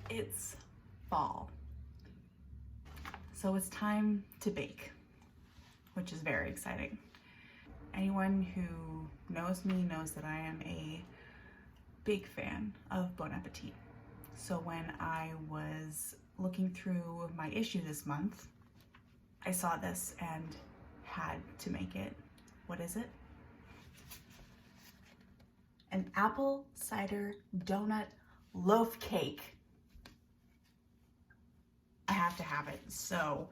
It's fall, so it's time to bake, which is very exciting. Anyone who knows me knows that I am a big fan of Bon Appetit. So when I was looking through my issue this month, I saw this and had to make it. What is it? An apple cider donut loaf cake. I have to have it, so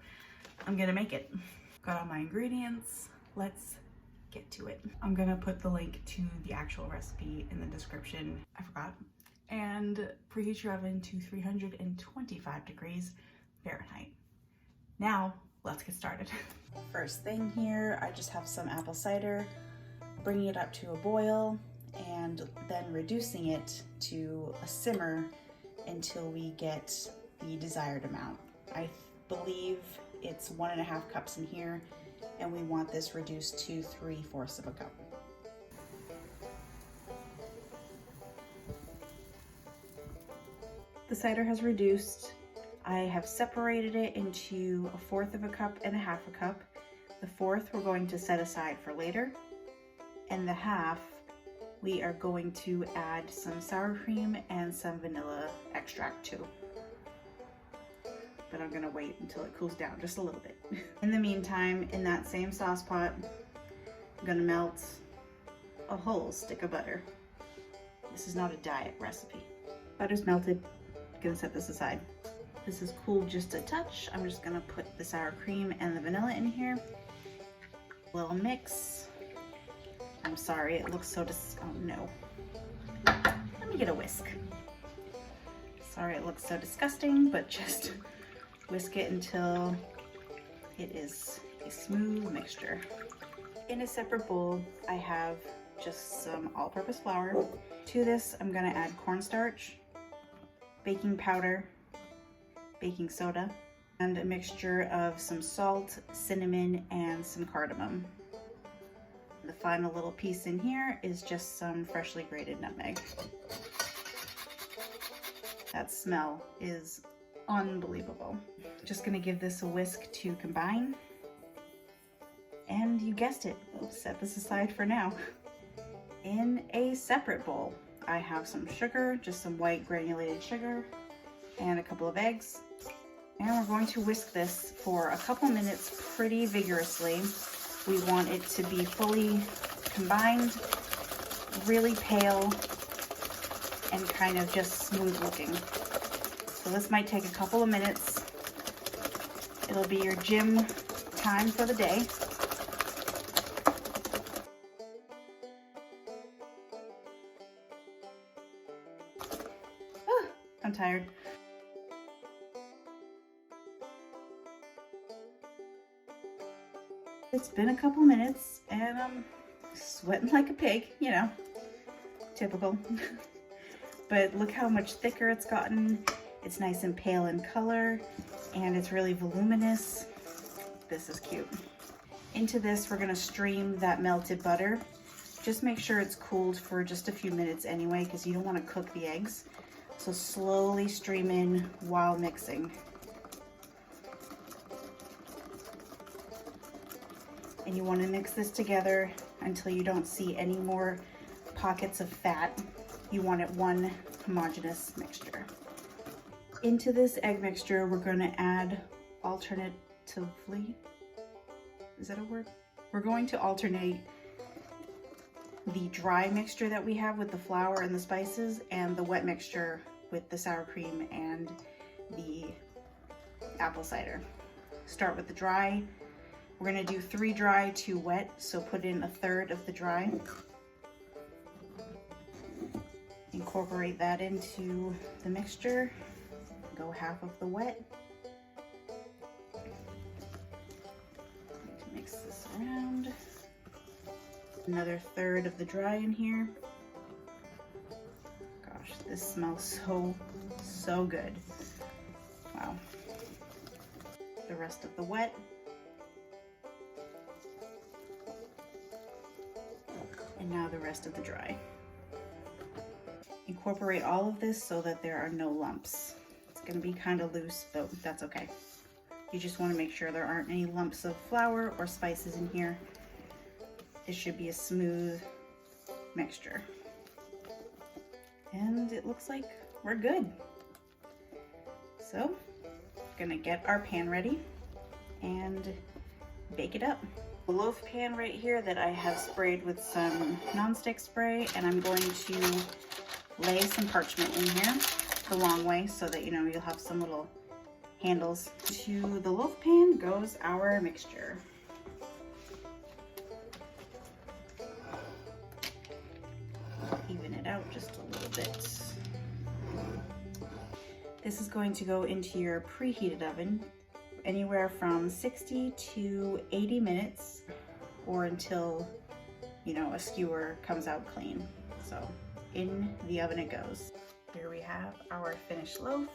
I'm gonna make it. Got all my ingredients. Let's get to it. I'm gonna put the link to the actual recipe in the description. I forgot. And preheat your oven to 325 degrees Fahrenheit. Now, let's get started. First thing here, I just have some apple cider, bringing it up to a boil, and then reducing it to a simmer until we get the desired amount. I believe it's 1.5 cups in here, and we want this reduced to 3/4 of a cup. The cider has reduced. I have separated it into 1/4 of a cup and 1/2 a cup. The 1/4 we're going to set aside for later, and the 1/2 we are going to add some sour cream and some vanilla extract to. But I'm gonna wait until it cools down just a little bit. In the meantime, in that same sauce pot, I'm gonna melt a whole stick of butter. This is not a diet recipe. Butter's melted, gonna set this aside. This is cooled just a touch. I'm just gonna put the sour cream and the vanilla in here. Little mix. I'm sorry, it looks so oh no. Let me get a whisk. Sorry it looks so disgusting, but just whisk it until it is a smooth mixture. In a separate bowl, I have just some all-purpose flour. To this, I'm gonna add cornstarch, baking powder, baking soda, and a mixture of some salt, cinnamon, and some cardamom. The final little piece in here is just some freshly grated nutmeg. That smell is unbelievable. Just gonna give this a whisk to combine. And you guessed it, we'll set this aside for now. In a separate bowl, I have some sugar, just some white granulated sugar, and a couple of eggs. And we're going to whisk this for a couple minutes pretty vigorously. We want it to be fully combined, really pale, and kind of just smooth looking. So this might take a couple of minutes. It'll be your gym time for the day. I'm tired. It's been a couple minutes and I'm sweating like a pig, you know, typical. But look how much thicker it's gotten. It's nice and pale in color and it's really voluminous. This is cute. Into this, we're gonna stream that melted butter. Just make sure it's cooled for just a few minutes anyway, because you don't want to cook the eggs. So slowly stream in while mixing. And you want to mix this together until you don't see any more pockets of fat. You want it one homogeneous mixture. Into this egg mixture, we're going to add alternatively. Is that a word? We're going to alternate the dry mixture that we have with the flour and the spices and the wet mixture with the sour cream and the apple cider. Start with the dry. We're gonna do 3 dry, 2 wet, so put in 1/3 of the dry. Incorporate that into the mixture. Go 1/2 of the wet. Mix this around. Another 1/3 of the dry in here. Gosh, this smells so good. Wow. The rest of the wet. And now the rest of the dry. Incorporate all of this so that there are no lumps. It's gonna be kind of loose, but that's okay. You just want to make sure there aren't any lumps of flour or spices in here. It should be a smooth mixture. And it looks like we're good. So, gonna get our pan ready and bake it up. A loaf pan right here that I have sprayed with some nonstick spray, and I'm going to lay some parchment in here the long way so that you know you'll have some little handles. To the loaf pan goes our mixture. Even it out just a little bit. This is going to go into your preheated oven anywhere from 60 to 80 minutes or until, you know, a skewer comes out clean. So in the oven it goes. Here we have our finished loaf.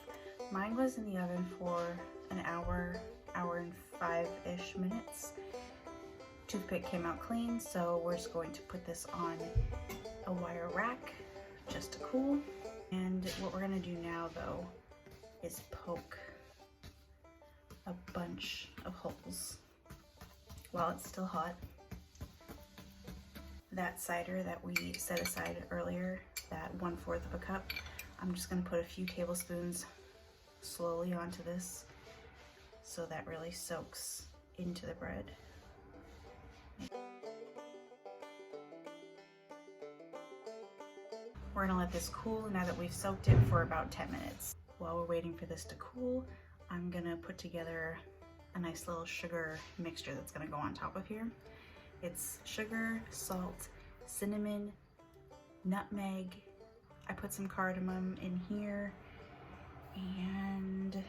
Mine was in the oven for an hour and 5-ish minutes. Toothpick came out clean, so we're just going to put this on a wire rack just to cool. And what we're gonna do now though is poke a bunch of holes while it's still hot. That cider that we set aside earlier, that 1/4 of a cup, I'm just gonna put a few tablespoons slowly onto this so that really soaks into the bread. We're gonna let this cool now that we've soaked it for about 10 minutes. While we're waiting for this to cool, I'm gonna put together a nice little sugar mixture that's gonna go on top of here. It's sugar, salt, cinnamon, nutmeg. I put some cardamom in here, and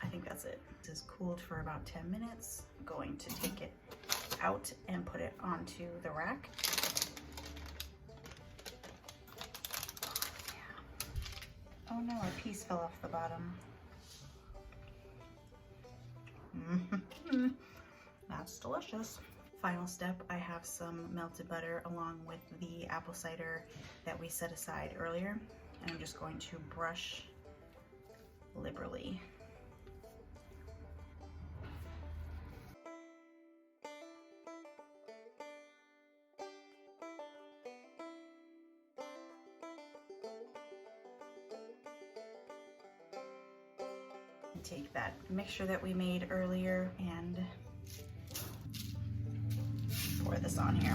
I think that's it. This is cooled for about 10 minutes. I'm going to take it out and put it onto the rack. Oh no, a piece fell off the bottom. That's delicious. Final step, I have some melted butter along with the apple cider that we set aside earlier, and I'm just going to brush liberally. Take that mixture that we made earlier and pour this on here.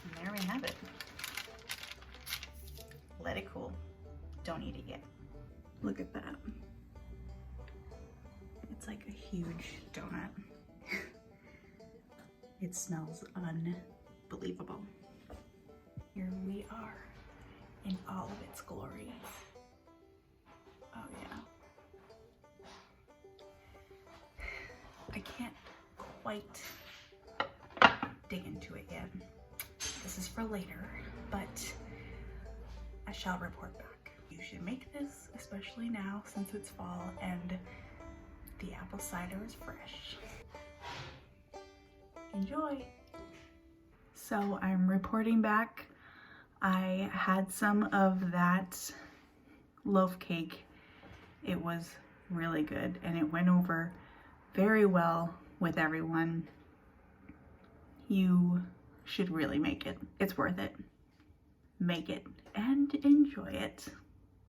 And there we have it. Let it cool. Don't eat it yet. Look at that. It's like a huge donut. It smells unbelievable. Here we are in all of its glory. Oh yeah. I can't quite dig into it yet. This is for later, but I shall report back. You should make this, especially now since it's fall and the apple cider is fresh. Enjoy! So I'm reporting back. I had some of that loaf cake. It was really good and it went over very well with everyone. You should really make it. It's worth it. Make it and enjoy it.